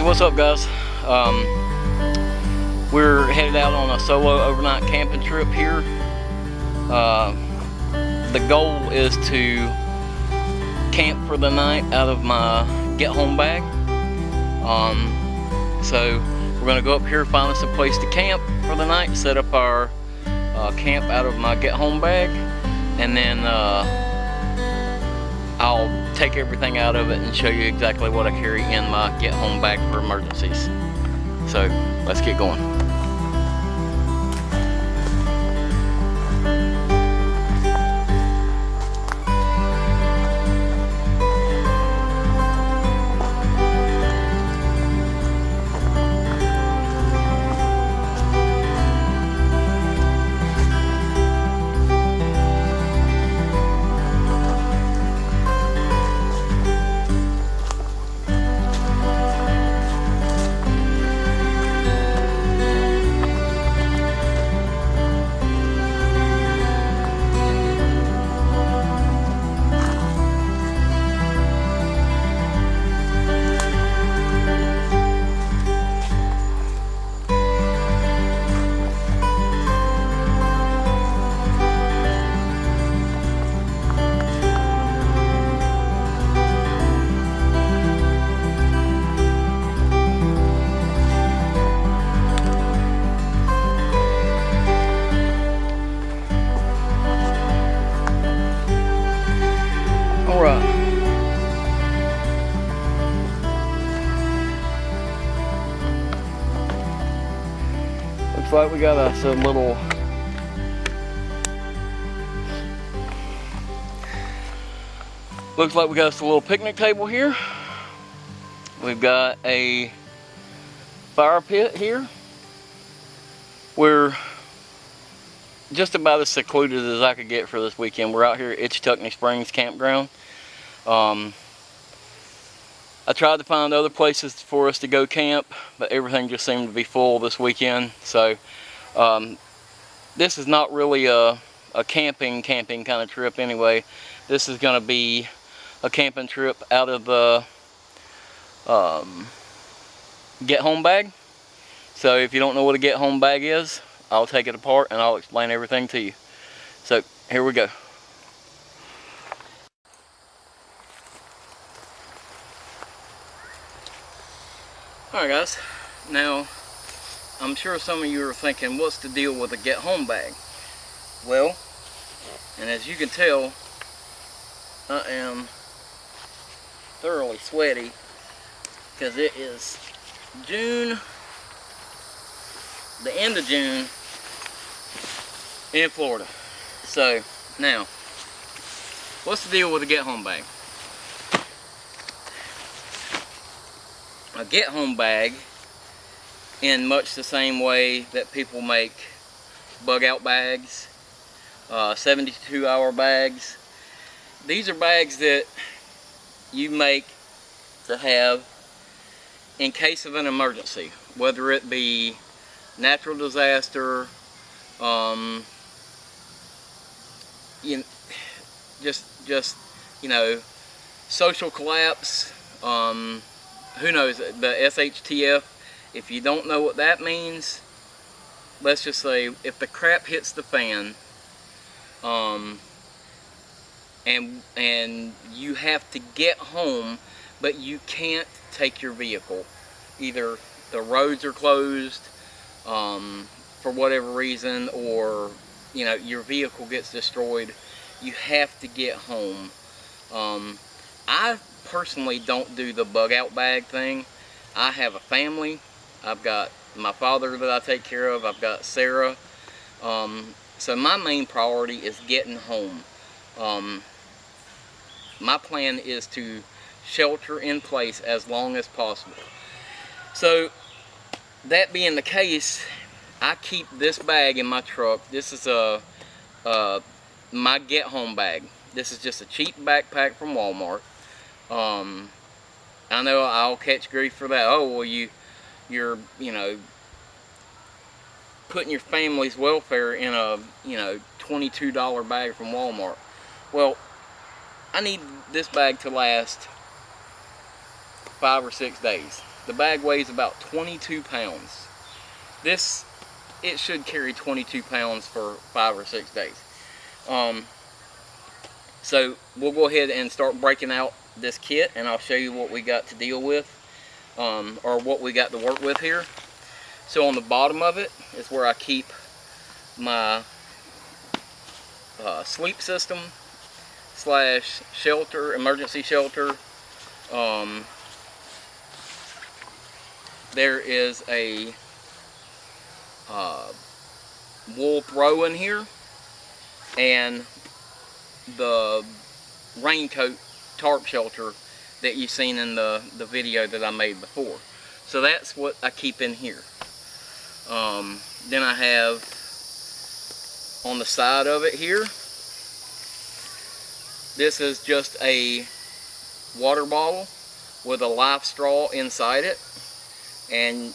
What's up, guys? We're headed out on a solo overnight camping trip here. The goal is to camp for the night out of my get home bag. So we're gonna go up here, find us a place to camp for the night, set up our camp out of my get home bag, and then I'll take everything out of it and show you exactly what I carry in my get home bag for emergencies. So let's get going. Looks like we got us a little picnic table here. We've got a fire pit here. We're just about as secluded as I could get for this weekend. We're out here at Ichetuckney Springs Campground. I tried to find other places for us to go camp, but everything just seemed to be full this weekend. So this is not really a camping kind of trip anyway. This is going to be a camping trip out of the get home bag. So if you don't know what a get home bag is, I'll take it apart and I'll explain everything to you. So here we go. Alright guys, now I'm sure some of you are thinking, what's the deal with a get home bag? Well, and as you can tell, I am thoroughly sweaty because it is June, the end of June in Florida. So now, what's the deal with a get home bag? A get home bag, in much the same way that people make bug out bags, 72-hour bags. These are bags that you make to have in case of an emergency, whether it be natural disaster, social collapse, who knows, the SHTF. If you don't know what that means, let's just say if the crap hits the fan, and you have to get home, but you can't take your vehicle. Either the roads are closed for whatever reason, or your vehicle gets destroyed. You have to get home. I personally don't do the bug out bag thing. I have a family. I've got my father that I take care of. I've got Sarah. So my main priority is getting home. My plan is to shelter in place as long as possible. So that being the case, I keep this bag in my truck. This is my get home bag. This is just a cheap backpack from Walmart. I know I'll catch grief for that. Oh, well, you're putting your family's welfare in a $22 bag from Walmart. Well, I need this bag to last 5 or 6 days. The bag weighs about 22 pounds. It should carry 22 pounds for 5 or 6 days. So we'll go ahead and start breaking out this kit, and I'll show you what we got to deal with, or what we got to work with here. So on the bottom of it is where I keep my sleep system slash shelter, emergency shelter. There is a wool throw in here, and the raincoat tarp shelter that you've seen in the video that I made before. So that's what I keep in here. Then I have on the side of it here, this is just a water bottle with a life straw inside it, and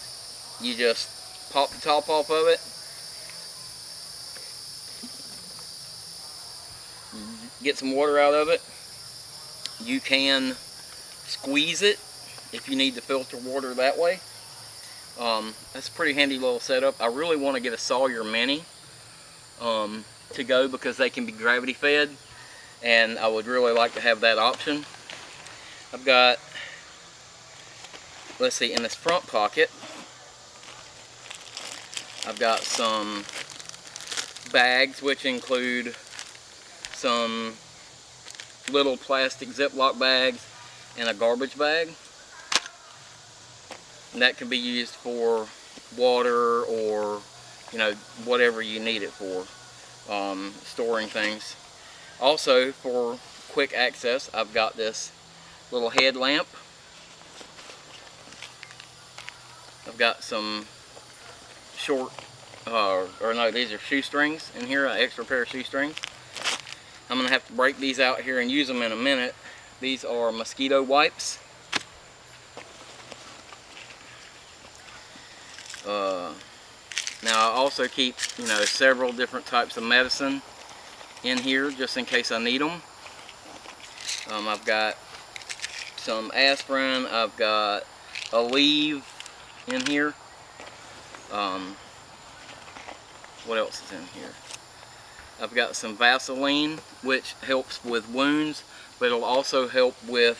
you just pop the top off of it, get some water out of it. You can squeeze it if you need to filter water that way. That's a pretty handy little setup. I really want to get a Sawyer Mini to go, because they can be gravity fed, and I would really like to have that option. I've got, let's see, in this front pocket I've got some bags, which include some little plastic Ziploc bags and a garbage bag. And that can be used for water, or whatever you need it for, storing things. Also, for quick access, I've got this little headlamp. I've got some short, these are shoestrings in here, an extra pair of shoestrings. I'm going to have to break these out here and use them in a minute. These are mosquito wipes. Now I also keep, several different types of medicine in here just in case I need them. I've got some aspirin. I've got Aleve in here. What else is in here? I've got some Vaseline, which helps with wounds, but it'll also help with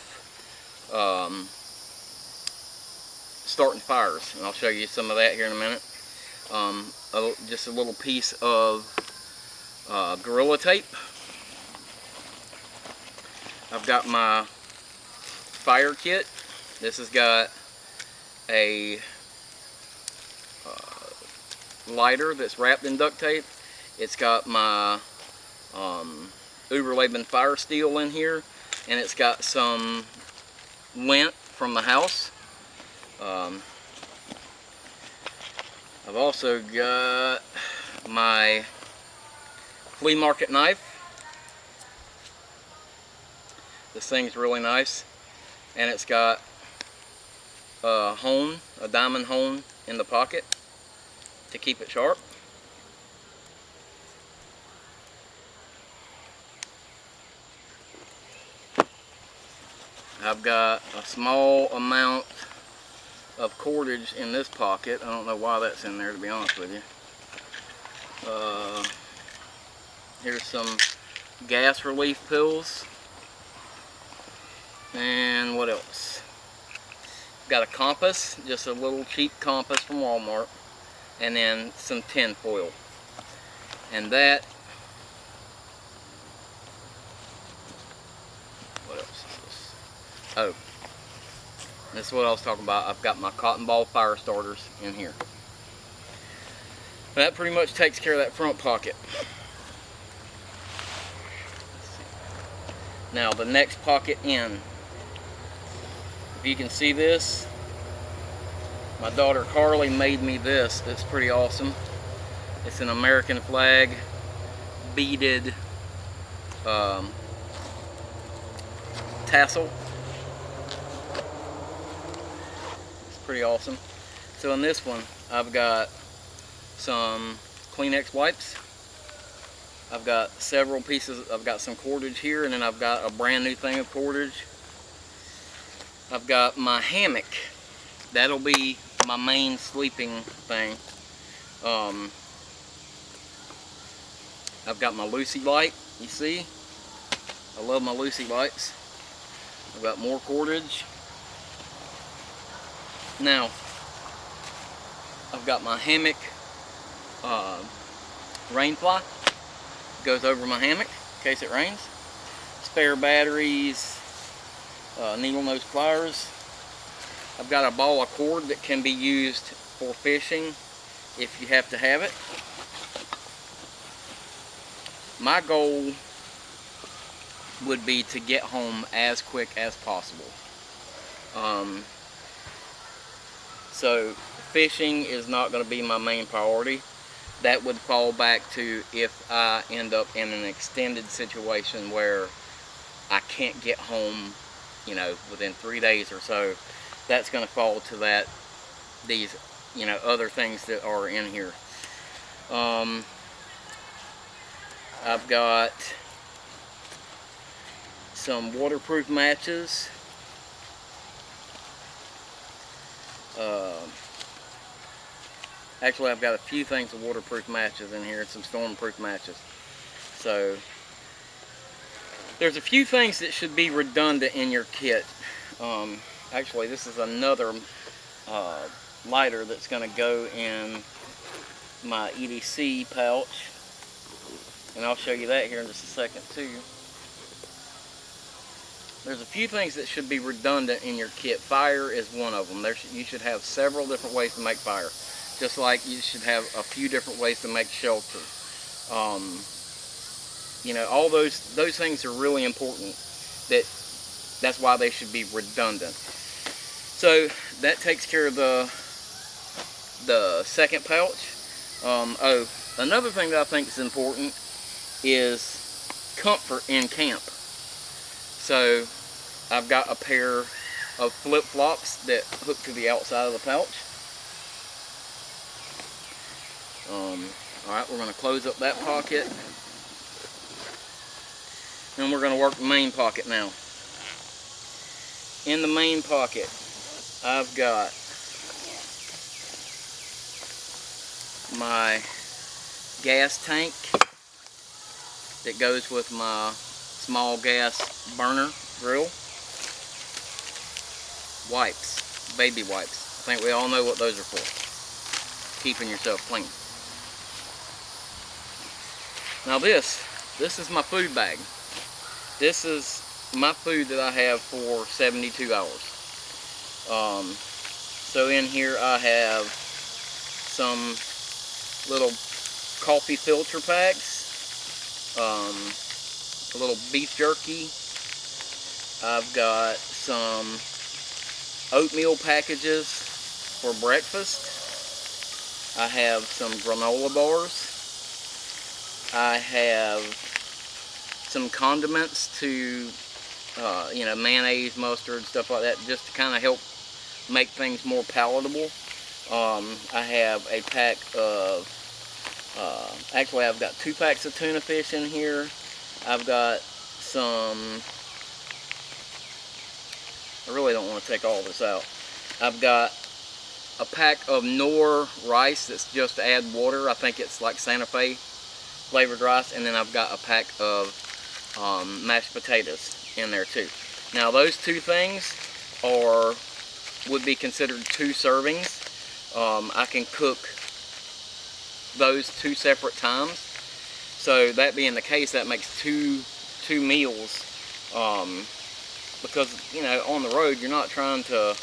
starting fires, and I'll show you some of that here in a minute. Just a little piece of Gorilla Tape. I've got my fire kit. This has got a lighter that's wrapped in duct tape. It's got my Uberleben fire steel in here, and it's got some lint from the house. I've also got my flea market knife. This thing's really nice, and it's got a diamond hone in the pocket to keep it sharp. I've got a small amount of cordage in this pocket. I don't know why that's in there, to be honest with you. Here's some gas relief pills. And what else? Got a compass, just a little cheap compass from Walmart. And then some tin foil. And that, what else is this? Oh, this is what I was talking about. I've got my cotton ball fire starters in here. That pretty much takes care of that front pocket. Now the next pocket in. If you can see this, my daughter Carly made me this. It's pretty awesome. It's an American flag beaded tassel. It's pretty awesome. So in this one, I've got some Kleenex wipes. I've got several pieces. I've got some cordage here, and then I've got a brand new thing of cordage. I've got my hammock. that'll be my main sleeping thing. I've got my Lucy light, you see? I love my Lucy lights. I've got more cordage. Now, I've got my hammock rain fly. Goes over my hammock in case it rains. Spare batteries, needle nose pliers. I've got a ball of cord that can be used for fishing if you have to have it. My goal would be to get home as quick as possible. So fishing is not going to be my main priority. That would fall back to if I end up in an extended situation where I can't get home, you know, within 3 days or so. That's going to fall to that, these, you know, other things that are in here. I've got some waterproof matches. Actually, I've got a few things of waterproof matches in here and some stormproof matches. So there's a few things that should be redundant in your kit. Actually, this is another lighter that's going to go in my EDC pouch, and I'll show you that here in just a second too. There's a few things that should be redundant in your kit. Fire is one of them. You should have several different ways to make fire, just like you should have a few different ways to make shelter. You know, all those things are really important. That's why they should be redundant. So that takes care of the second pouch. Oh, another thing that I think is important is comfort in camp. So I've got a pair of flip-flops that hook to the outside of the pouch. Alright, we're going to close up that pocket. And we're going to work the main pocket now. In the main pocket, I've got my gas tank that goes with my small gas burner grill. Wipes, baby wipes. I think we all know what those are for. Keeping yourself clean. Now this is my food bag. This is my food that I have for 72 hours. So in here I have some little coffee filter packs, a little beef jerky. I've got some oatmeal packages for breakfast. I have some granola bars. I have some condiments to, you know, mayonnaise, mustard, stuff like that, just to kind of help make things more palatable. I have a pack of, actually I've got 2 packs of tuna fish in here. I've got some, I really don't want to take all this out. I've got a pack of Knorr rice that's just to add water. I think it's like Santa Fe flavored rice. And then I've got a pack of mashed potatoes in there too. Now those 2 things would be considered 2 servings. I can cook those 2 separate times. So that being the case, that makes two meals. Because, you know, on the road you're not trying to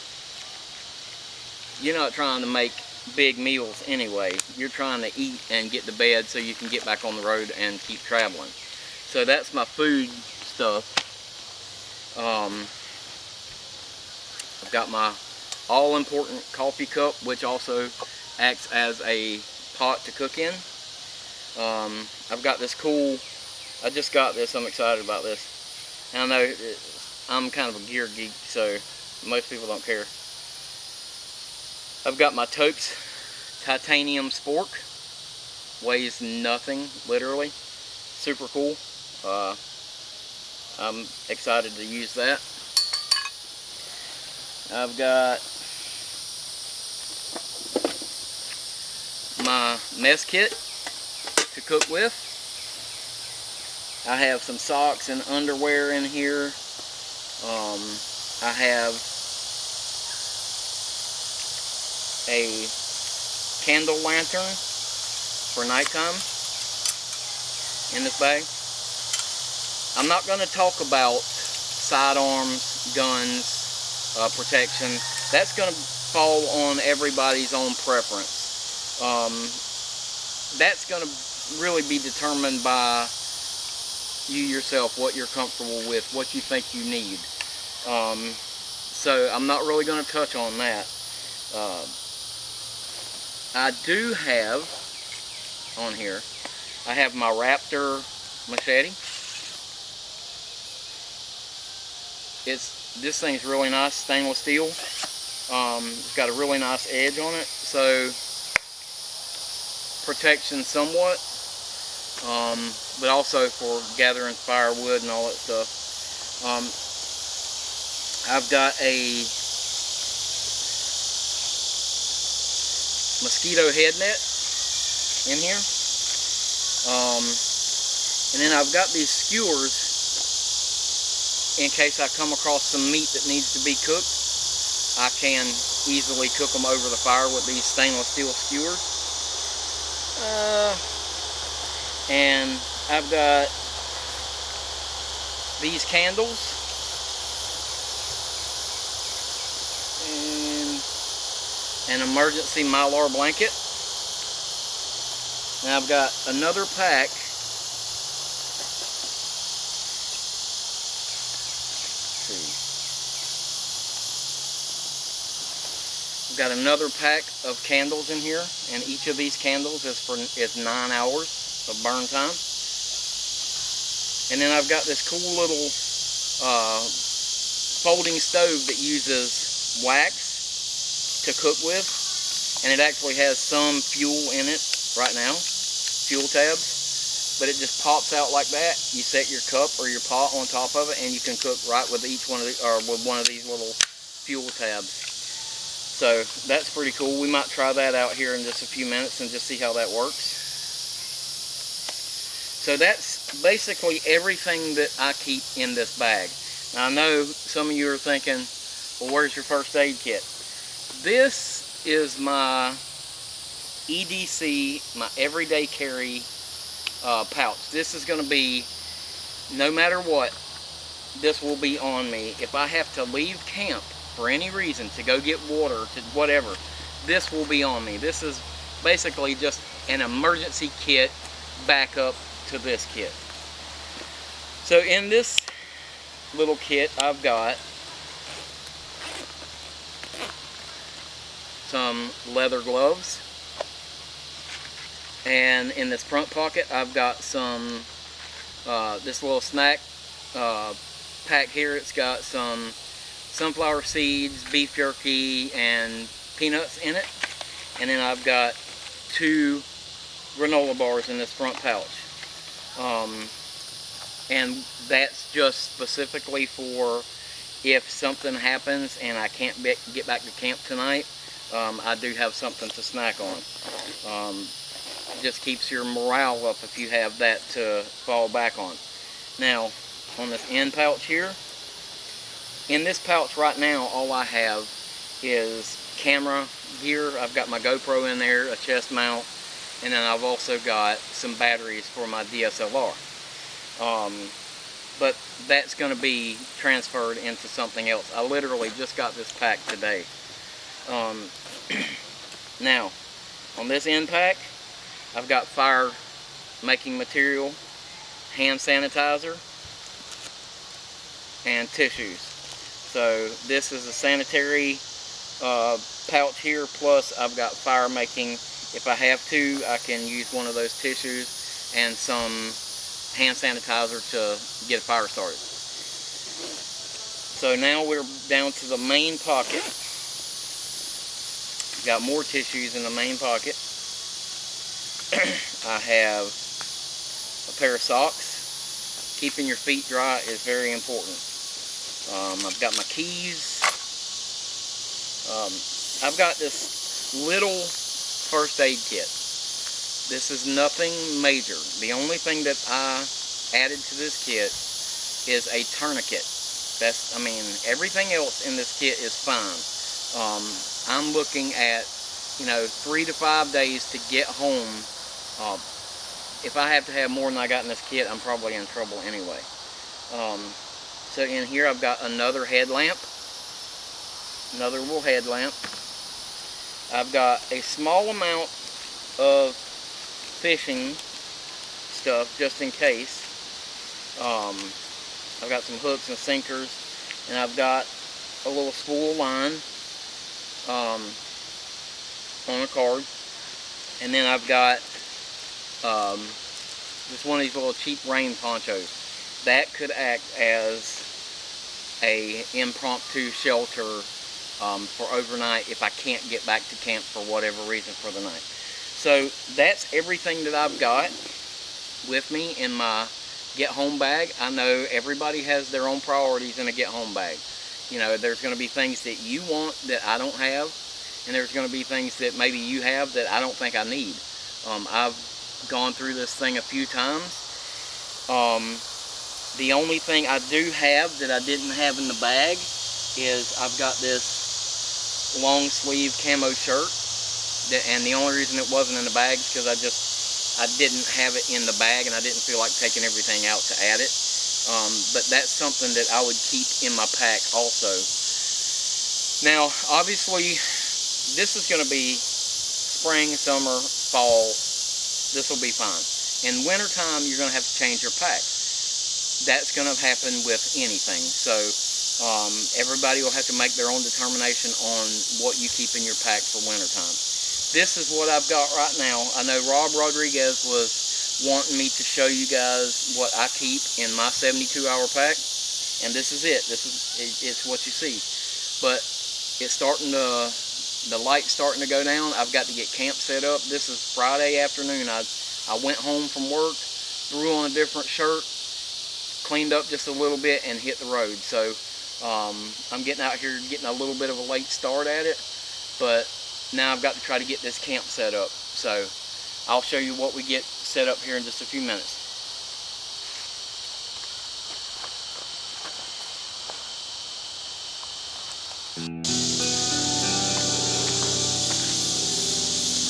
make big meals anyway. You're trying to eat and get to bed so you can get back on the road and keep traveling. So that's my food stuff. I've got my all-important coffee cup, which also acts as a pot to cook in. I've got this cool, I just got this, I'm excited about this. And I know I'm kind of a gear geek, so most people don't care. I've got my Toaks titanium spork. Weighs nothing, literally. Super cool. I'm excited to use that. I've got mess kit to cook with. I have some socks and underwear in here. I have a candle lantern for nighttime in this bag. I'm not going to talk about sidearms, guns, protection. That's going to fall on everybody's own preference. That's going to really be determined by you yourself, what you're comfortable with, what you think you need. So I'm not really going to touch on that. I do have on here, I have my Raptor machete. This thing's really nice, stainless steel. It's got a really nice edge on it, so protection somewhat, but also for gathering firewood and all that stuff. I've got a mosquito head net in here, and then I've got these skewers in case I come across some meat that needs to be cooked. I can easily cook them over the fire with these stainless steel skewers. And I've got these candles and an emergency Mylar blanket. Now I've got another pack. I've got another pack of candles in here, and each of these candles is 9 hours of burn time. And then I've got this cool little folding stove that uses wax to cook with, and it actually has some fuel in it right now, fuel tabs, but it just pops out like that. You set your cup or your pot on top of it, and you can cook right with each one of the, or with one of these little fuel tabs. So that's pretty cool. We might try that out here in just a few minutes and just see how that works. So that's basically everything that I keep in this bag. Now I know some of you are thinking, well, where's your first aid kit? This is my EDC, my everyday carry pouch. This is going to be, no matter what, this will be on me. If I have to leave camp for any reason, to go get water, to whatever, this will be on me. This is basically just an emergency kit backup to this kit. So in this little kit, I've got some leather gloves, and in this front pocket I've got some this little snack pack here. It's got some sunflower seeds, beef jerky, and peanuts in it. And then I've got 2 granola bars in this front pouch. And that's just specifically for if something happens and I can't get back to camp tonight, I do have something to snack on. It just keeps your morale up if you have that to fall back on. Now, on this end pouch here, in this pouch right now, all I have is camera gear. I've got my GoPro in there, a chest mount, and then I've also got some batteries for my DSLR. But that's going to be transferred into something else. I literally just got this pack today. Now, on this end pack, I've got fire making material, hand sanitizer, and tissues. So this is a sanitary pouch here, plus I've got fire making. If I have to, I can use one of those tissues and some hand sanitizer to get a fire started. So now we're down to the main pocket. Got more tissues in the main pocket. I have a pair of socks. Keeping your feet dry is very important. I've got my keys. I've got this little first aid kit. This is nothing major. The only thing that I added to this kit is a tourniquet. That's, I mean, everything else in this kit is fine. I'm looking at, 3 to 5 days to get home. If I have to have more than I got in this kit, I'm probably in trouble anyway. So in here I've got another headlamp, another little headlamp. I've got a small amount of fishing stuff just in case. I've got some hooks and sinkers, and I've got a little spool of line on a card, and then I've got just one of these little cheap rain ponchos that could act as a impromptu shelter for overnight if I can't get back to camp for whatever reason for the night. So that's everything that I've got with me in my get home bag. I know everybody has their own priorities in a get home bag. There's going to be things that you want that I don't have, and there's going to be things that maybe you have that I don't think I need. I've gone through this thing a few times. The only thing I do have that I didn't have in the bag is I've got this long sleeve camo shirt, and the only reason it wasn't in the bag is because I didn't have it in the bag, and I didn't feel like taking everything out to add it. But that's something that I would keep in my pack also. Now, obviously, this is going to be spring, summer, fall. This will be fine. In wintertime, you're going to have to change your pack. That's going to happen with anything. So everybody will have to make their own determination on what you keep in your pack for wintertime. This is what I've got right now. I know Rob Rodriguez was wanting me to show you guys what I keep in my 72-hour pack, and this is it. It's what you see. But it's starting to, the light's starting to go down. I've got to get camp set up. This is Friday afternoon. I went home from work, threw on a different shirt, cleaned up just a little bit, and hit the road. So I'm getting out here, getting a little bit of a late start at it, but now I've got to try to get this camp set up. So I'll show you what we get set up here in just a few minutes.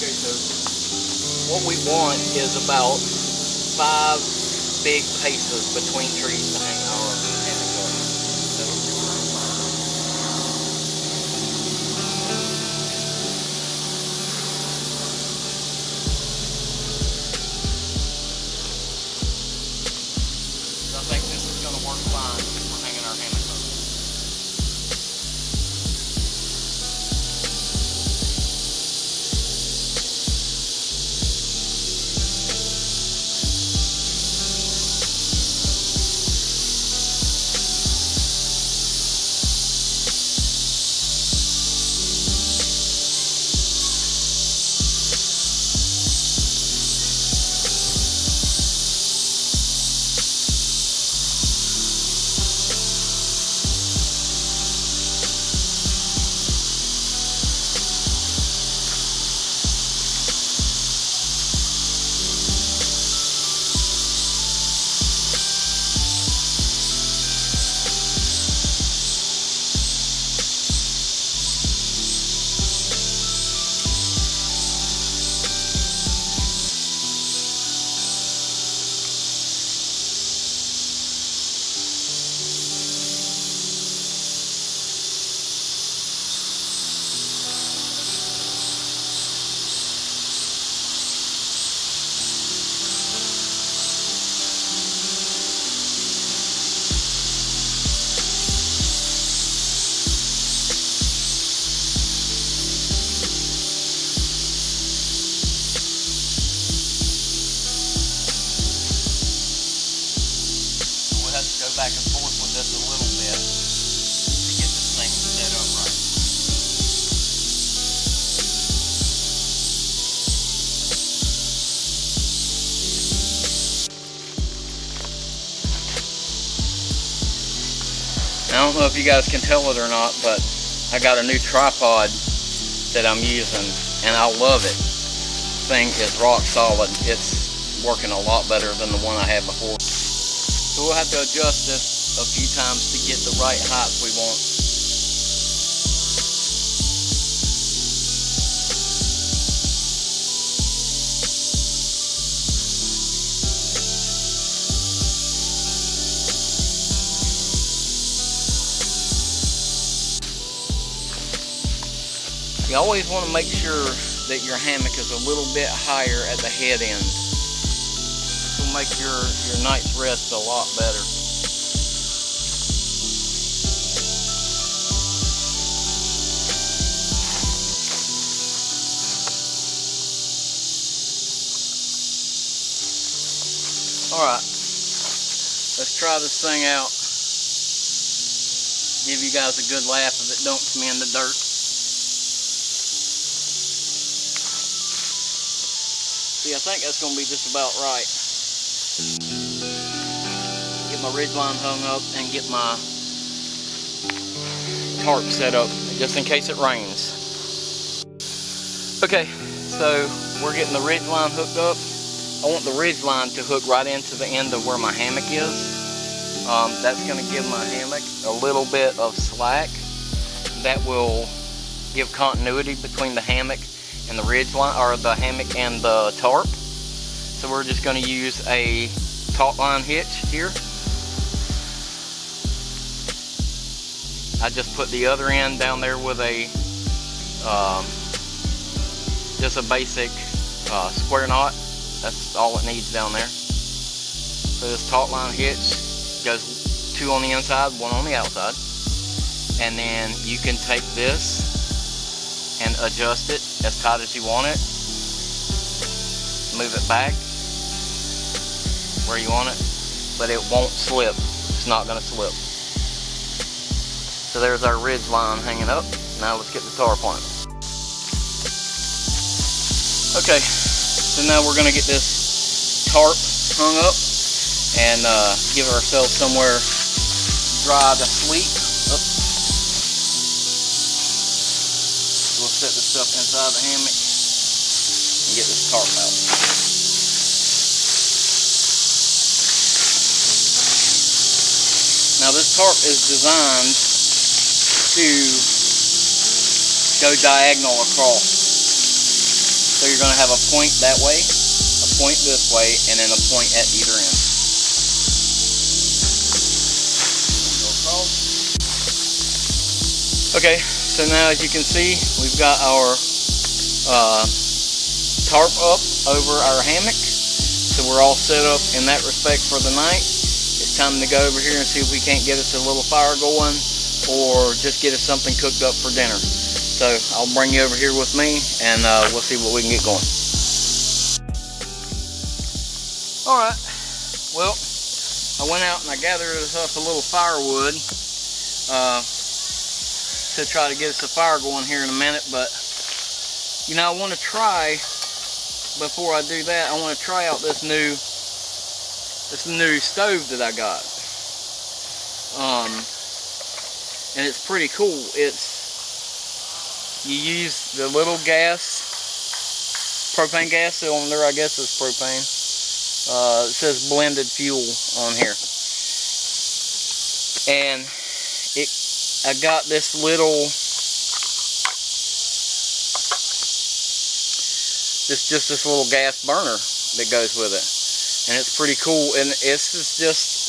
Okay, so what we want is about 5 big paces between trees to hang our hammock up. So I think this is going to work fine for hanging our hammock up. Back and forth with this a little bit to get this thing set up right. I don't know if you guys can tell it or not, but I got a new tripod that I'm using, and I love it. thing is rock solid. It's working a lot better than the one I had before. So we'll have to adjust this a few times to get the right height we want. You always want to make sure that your hammock is a little bit higher at the head end. This will make your night's rest a lot better. Alright, let's try this thing out. Give you guys a good laugh if it don't come in the dirt. See, I think that's going to be just about right. Get my ridgeline hung up and get my tarp set up just in case it rains. Okay, so we're getting the ridgeline hooked up. I want the ridgeline to hook right into the end of where my hammock is. That's going to give my hammock a little bit of slack. That will give continuity between the hammock and the ridgeline, or the hammock and the tarp. So we're just going to use a taut line hitch here. I just put the other end down there with a just a basic square knot. That's all it needs down there. So this taut line hitch goes 2 on the inside, 1 on the outside, and then you can take this and adjust it as tight as you want it. Move it back where you want it, but it won't slip. It's not going to slip. So there's our ridge line hanging up. Now let's get the tarp on it. Okay, so now we're going to get this tarp hung up and give ourselves somewhere dry to sleep. We'll set this stuff inside the hammock and get this tarp out. Now this tarp is designed to go diagonal across. So you're going to have a point that way, a point this way, and then a point at either end. Okay, so now as you can see, we've got our tarp up over our hammock. So we're all set up in that respect for the night. It's time to go over here and see if we can't get us a little fire going or just get us something cooked up for dinner. So I'll bring you over here with me and we'll see what we can get going. Alright, well, I went out and I gathered us up a little firewood to try to get us a fire going here in a minute, but you know, I want to try, before I do that, I want to try out this new stove that I got. And it's pretty cool. You use the little gas, propane gas cylinder, I guess it's propane. It says blended fuel on here. And I got this little, this little gas burner that goes with it. And it's pretty cool. And this is just,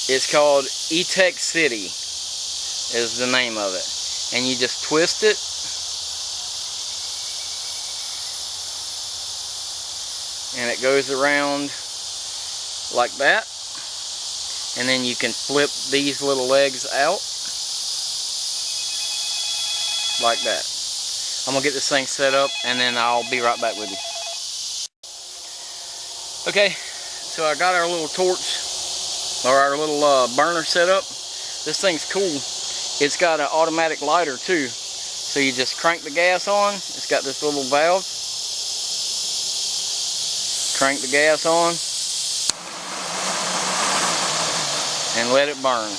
it's called E-Tech City is the name of it. And you just twist it. And it goes around like that. And then you can flip these little legs out. Like that. I'm going to get this thing set up and then I'll be right back with you. Okay, so I got our little torch, or our little burner set up. This thing's cool. It's got an automatic lighter too. So you just crank the gas on. It's got this little valve. Crank the gas on. And let it burn.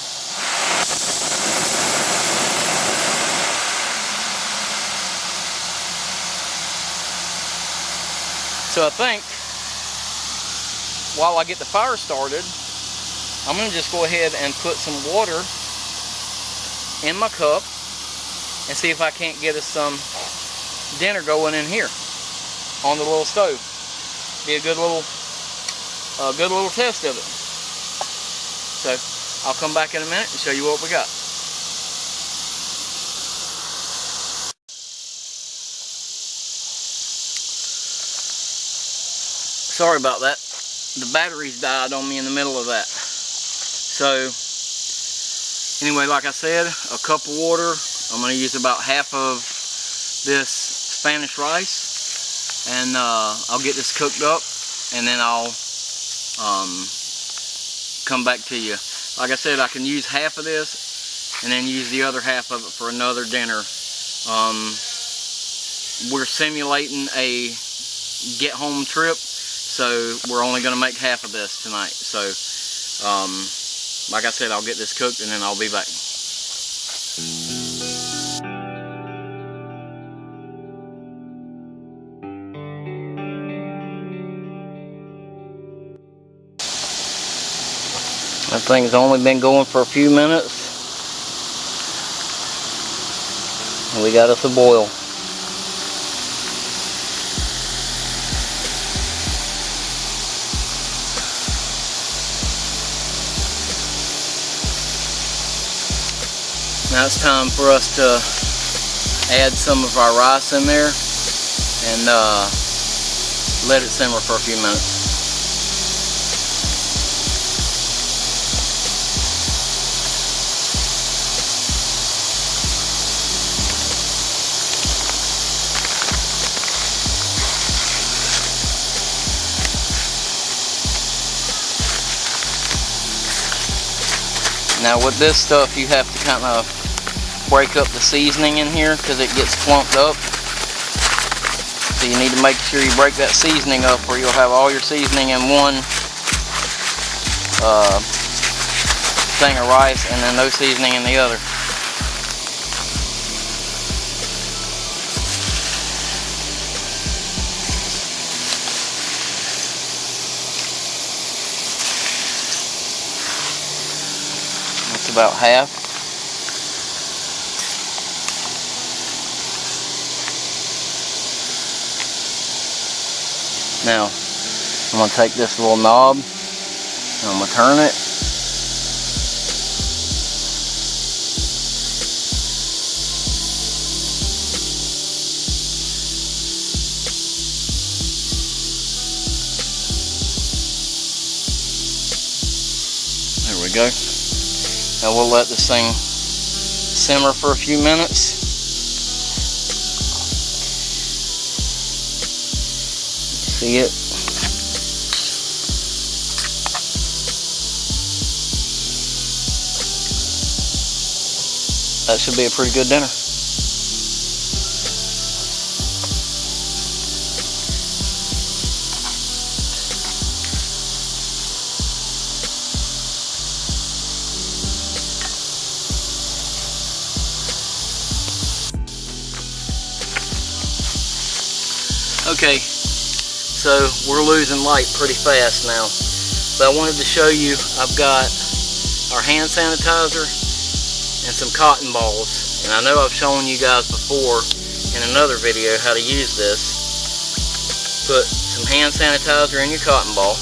So I think while I get the fire started, I'm going to just go ahead and put some water in my cup and see if I can't get us some dinner going in here on the little stove. Be a good little test of it. So I'll come back in a minute and show you what we got. Sorry about that. The batteries died on me in the middle of that. So anyway, like I said, a cup of water. I'm going to use about half of this Spanish rice, and I'll get this cooked up, and then I'll come back to you. Like I said, I can use half of this and then use the other half of it for another dinner. We're simulating a get-home trip, so we're only going to make half of this tonight. So like I said, I'll get this cooked and then I'll be back. That thing's only been going for a few minutes, and we got us a boil. Now it's time for us to add some of our rice in there and let it simmer for a few minutes. Now with this stuff, you have to kind of break up the seasoning in here because it gets clumped up. So you need to make sure you break that seasoning up, or you'll have all your seasoning in one thing of rice and then no seasoning in the other. About half. Now I'm going to take this little knob and I'm going to turn it. There we go. Now we'll let this thing simmer for a few minutes. See it? That should be a pretty good dinner. Okay, so we're losing light pretty fast now, but I wanted to show you, I've got our hand sanitizer and some cotton balls, and I know I've shown you guys before in another video how to use this. Put some hand sanitizer in your cotton ball,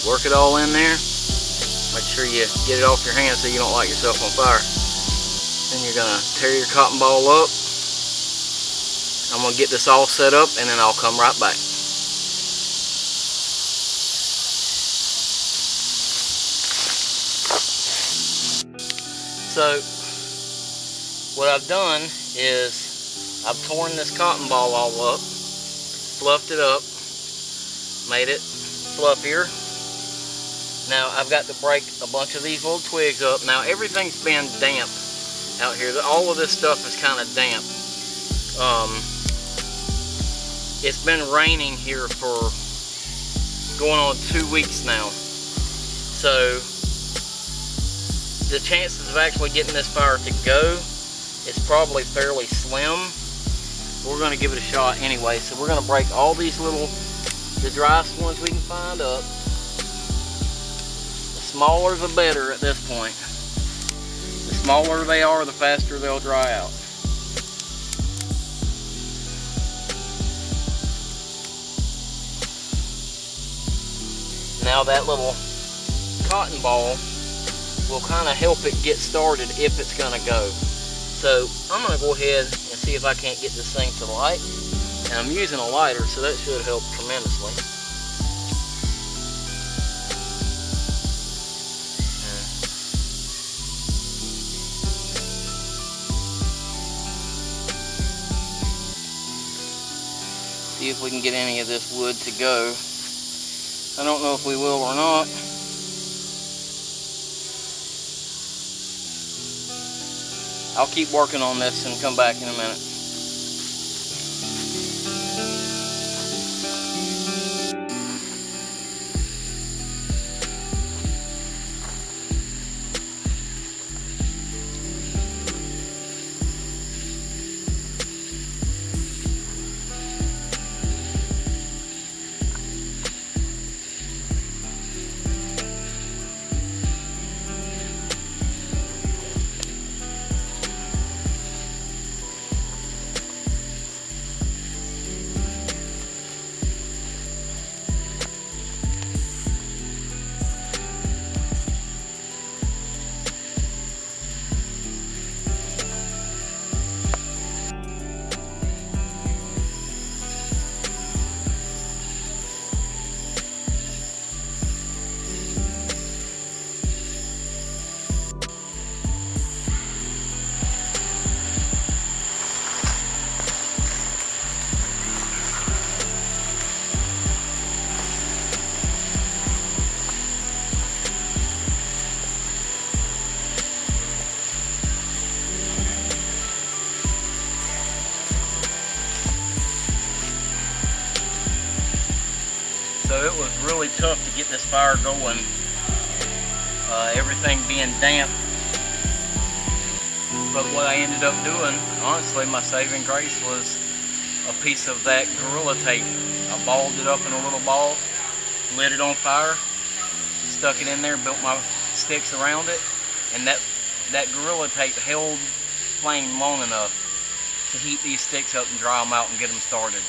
work it all in there, make sure you get it off your hands so you don't light yourself on fire. Then you're going to tear your cotton ball up. I'm going to get this all set up and then I'll come right back. So what I've done is I've torn this cotton ball all up, fluffed it up, made it fluffier. Now I've got to break a bunch of these little twigs up. Now everything's been damp out here. All of this stuff is kind of damp. It's been raining here for going on 2 weeks now, so the chances of actually getting this fire to go is probably fairly slim. We're going to give it a shot anyway. So we're going to break all these the driest ones we can find up. The smaller the better at this point. The smaller they are, the faster they'll dry out. Now that little cotton ball will kind of help it get started if it's going to go. So I'm going to go ahead and see if I can't get this thing to light. And I'm using a lighter, so that should help tremendously. See if we can get any of this wood to go. I don't know if we will or not. I'll keep working on this and come back in a minute. So it was really tough to get this fire going, everything being damp. But what I ended up doing, honestly, my saving grace was a piece of that Gorilla Tape. I balled it up in a little ball, lit it on fire, stuck it in there, built my sticks around it, and that Gorilla Tape held flame long enough to heat these sticks up and dry them out and get them started.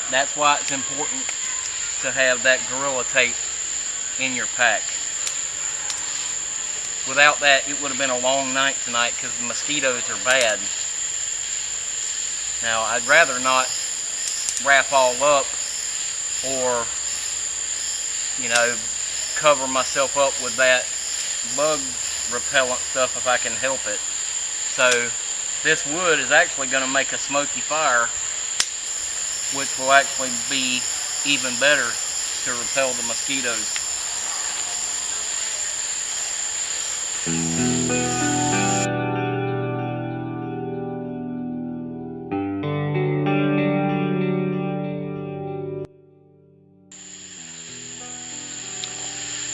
That's why it's important to have that Gorilla Tape in your pack. Without that, it would have been a long night tonight because the mosquitoes are bad. Now, I'd rather not wrap all up or, you know, cover myself up with that bug repellent stuff if I can help it. So, this wood is actually going to make a smoky fire, which will actually be even better to repel the mosquitoes.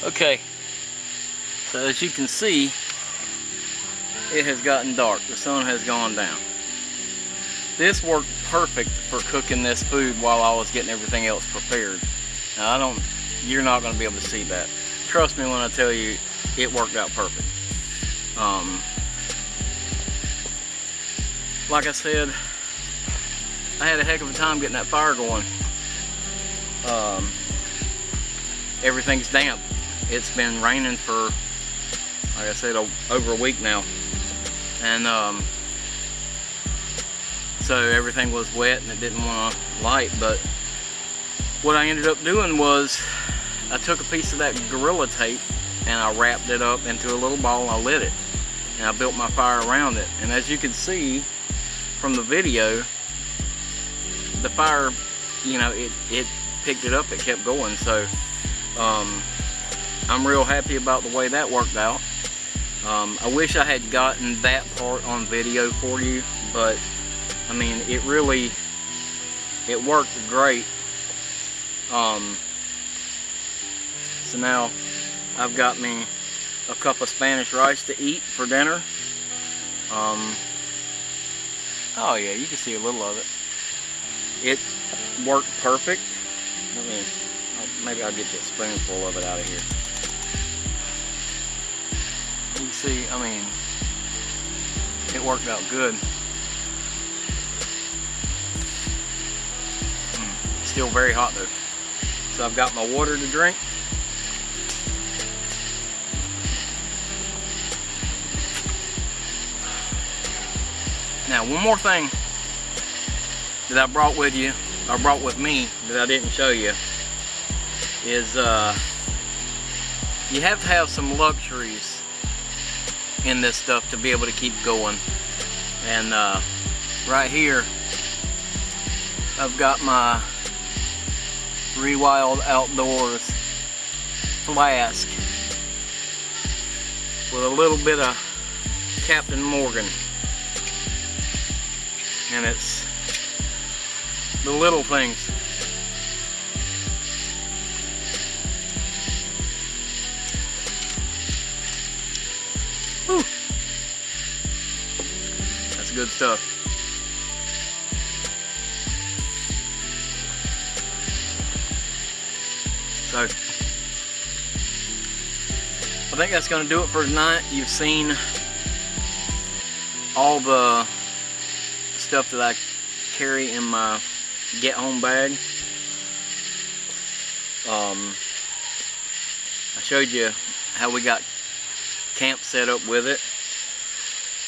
Okay, so as you can see, it has gotten dark. The sun has gone down. This worked perfect for cooking this food while I was getting everything else prepared. Now you're not going to be able to see that. Trust me when I tell you, it worked out perfect. Like I said, I had a heck of a time getting that fire going. Everything's damp. It's been raining for, like I said, over a week now. And so everything was wet and it didn't want to light. But what I ended up doing was I took a piece of that Gorilla Tape and I wrapped it up into a little ball and I lit it. And I built my fire around it. And as you can see from the video, the fire, you know, it picked it up, it kept going. So I'm real happy about the way that worked out. I wish I had gotten that part on video for you, but I mean, it worked great. So now I've got me a cup of Spanish rice to eat for dinner. Oh yeah, you can see a little of it. It worked perfect. Maybe I'll get you a spoonful of it out of here. You can see, I mean, it worked out good. Still very hot though. So I've got my water to drink. Now, one more thing that I brought with you, or brought with me, that I didn't show you, is you have to have some luxuries in this stuff to be able to keep going. And right here, I've got my Rewild Outdoors flask with a little bit of Captain Morgan. And it's the little things. Whew. That's good stuff. So, I think that's going to do it for tonight. You've seen all the stuff that I carry in my get home bag. I showed you how we got camp set up with it.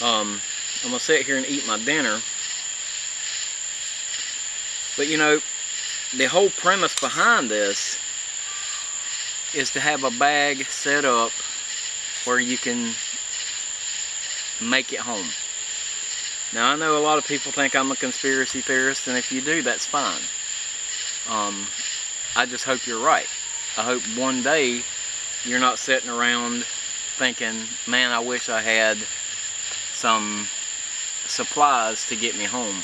I'm gonna sit here and eat my dinner, but you know, the whole premise behind this is to have a bag set up where you can make it home. Now, I know a lot of people think I'm a conspiracy theorist, and if you do, that's fine. I just hope you're right. I hope one day you're not sitting around thinking, man, I wish I had some supplies to get me home.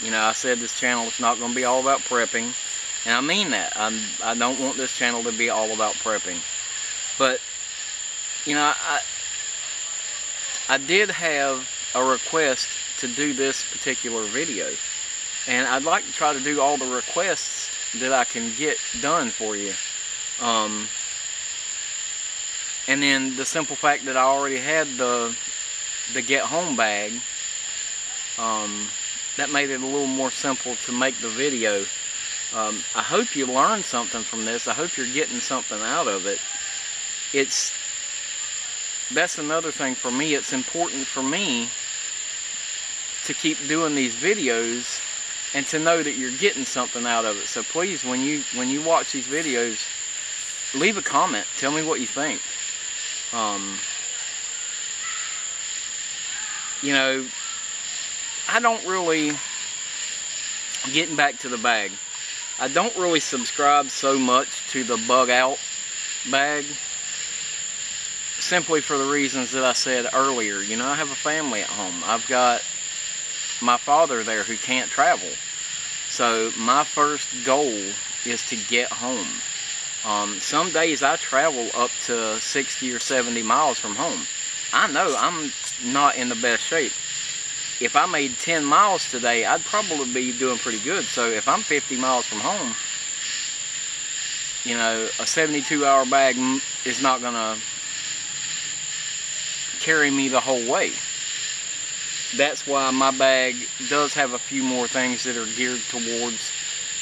You know, I said this channel is not going to be all about prepping, and I mean that. I don't want this channel to be all about prepping. But, you know, I did have a request to do this particular video, and I'd like to try to do all the requests that I can get done for you. And then the simple fact that I already had the get home bag, that made it a little more simple to make the video. I hope you learned something from this. I hope you're getting something out of it. That's another thing for me. It's important for me to keep doing these videos and to know that you're getting something out of it. So please, when you watch these videos, leave a comment. Tell me what you think. You know, I don't really, getting back to the bag, I don't really subscribe so much to the bug out bag, simply for the reasons that I said earlier. You know, I have a family at home. I've got my father there who can't travel. So my first goal is to get home. Some days I travel up to 60 or 70 miles from home. I know I'm not in the best shape. If I made 10 miles today, I'd probably be doing pretty good. So if I'm 50 miles from home, you know, a 72-hour bag is not going to carry me the whole way. That's why my bag does have a few more things that are geared towards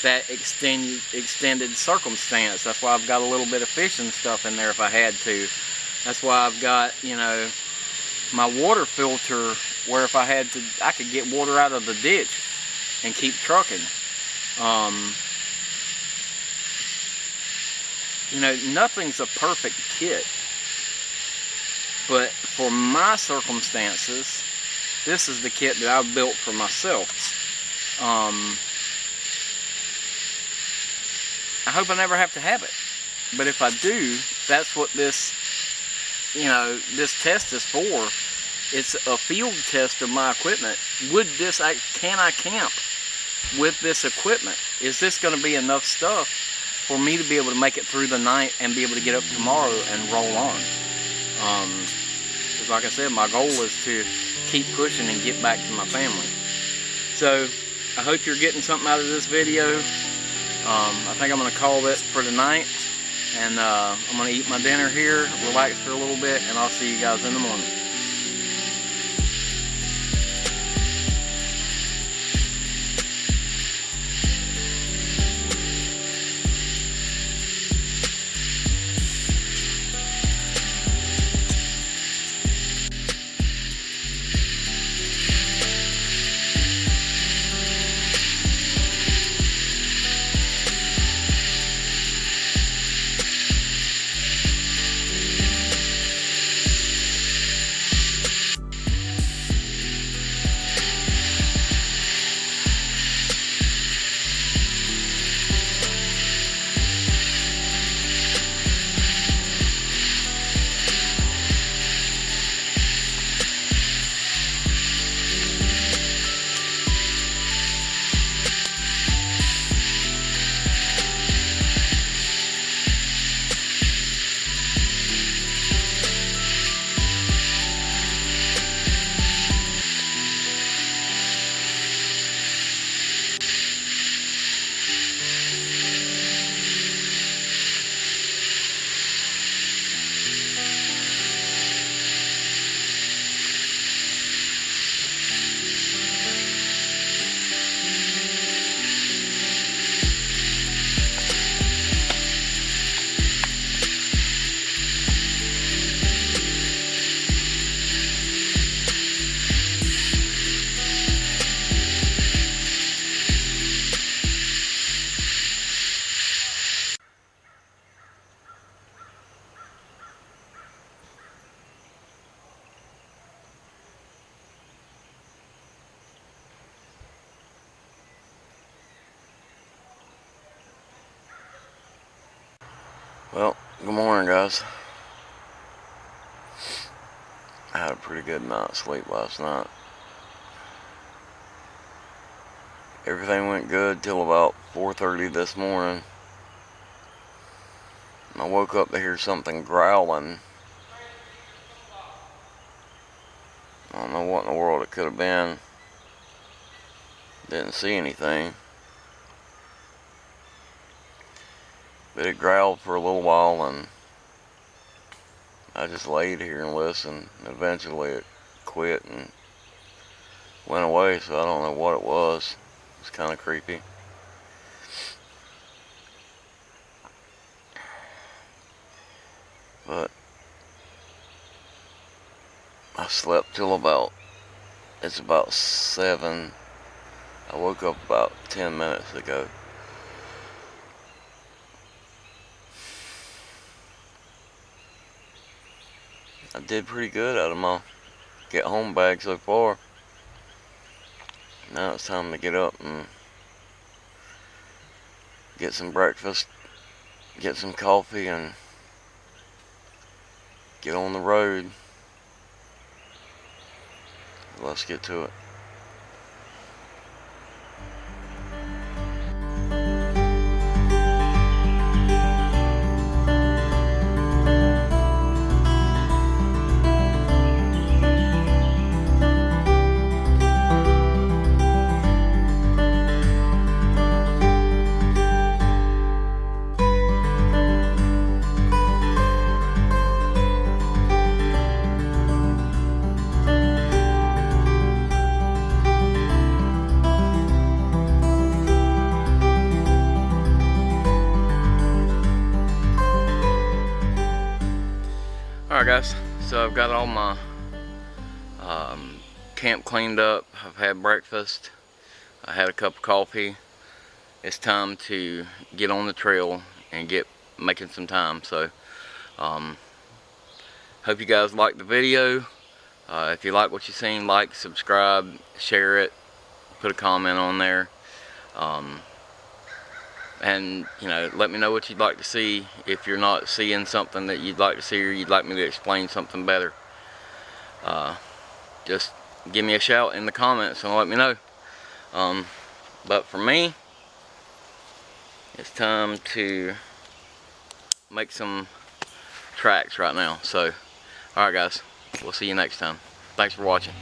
that extended circumstance. That's why I've got a little bit of fishing stuff in there if I had to. That's why I've got, you know, my water filter where if I had to, I could get water out of the ditch and keep trucking. You know, nothing's a perfect kit. But for my circumstances, this is the kit that I've built for myself. I hope I never have to have it. But if I do, that's what this, you know, this test is for. It's a field test of my equipment. Can I camp with this equipment? Is this going to be enough stuff for me to be able to make it through the night and be able to get up tomorrow and roll on? because like I said, my goal is to keep pushing and get back to my family. So I hope you're getting something out of this video. I think I'm going to call it for tonight, and I'm going to eat my dinner here, relax for a little bit, and I'll see you guys in the morning. Well, good morning, guys. I had a pretty good night's sleep last night. Everything went good till about 4:30 this morning. I woke up to hear something growling. I don't know what in the world it could have been. Didn't see anything. But it growled for a little while, and I just laid here and listened. Eventually it quit and went away, so I don't know what it was. It's kind of creepy. But I slept till it's about 7. I woke up about 10 minutes ago. I did pretty good out of my get home bag so far. Now it's time to get up and get some breakfast, get some coffee, and get on the road. Let's get to it. Alright guys, so I've got all my camp cleaned up. I've had breakfast. I had a cup of coffee. It's time to get on the trail and get making some time. So hope you guys liked the video. If you like what you've seen, like, subscribe, share it, put a comment on there. And you know, let me know what you'd like to see. If you're not seeing something that you'd like to see, or you'd like me to explain something better, just give me a shout in the comments and let me know. But for me, it's time to make some tracks right now. So alright guys, We'll see you next time. Thanks for watching.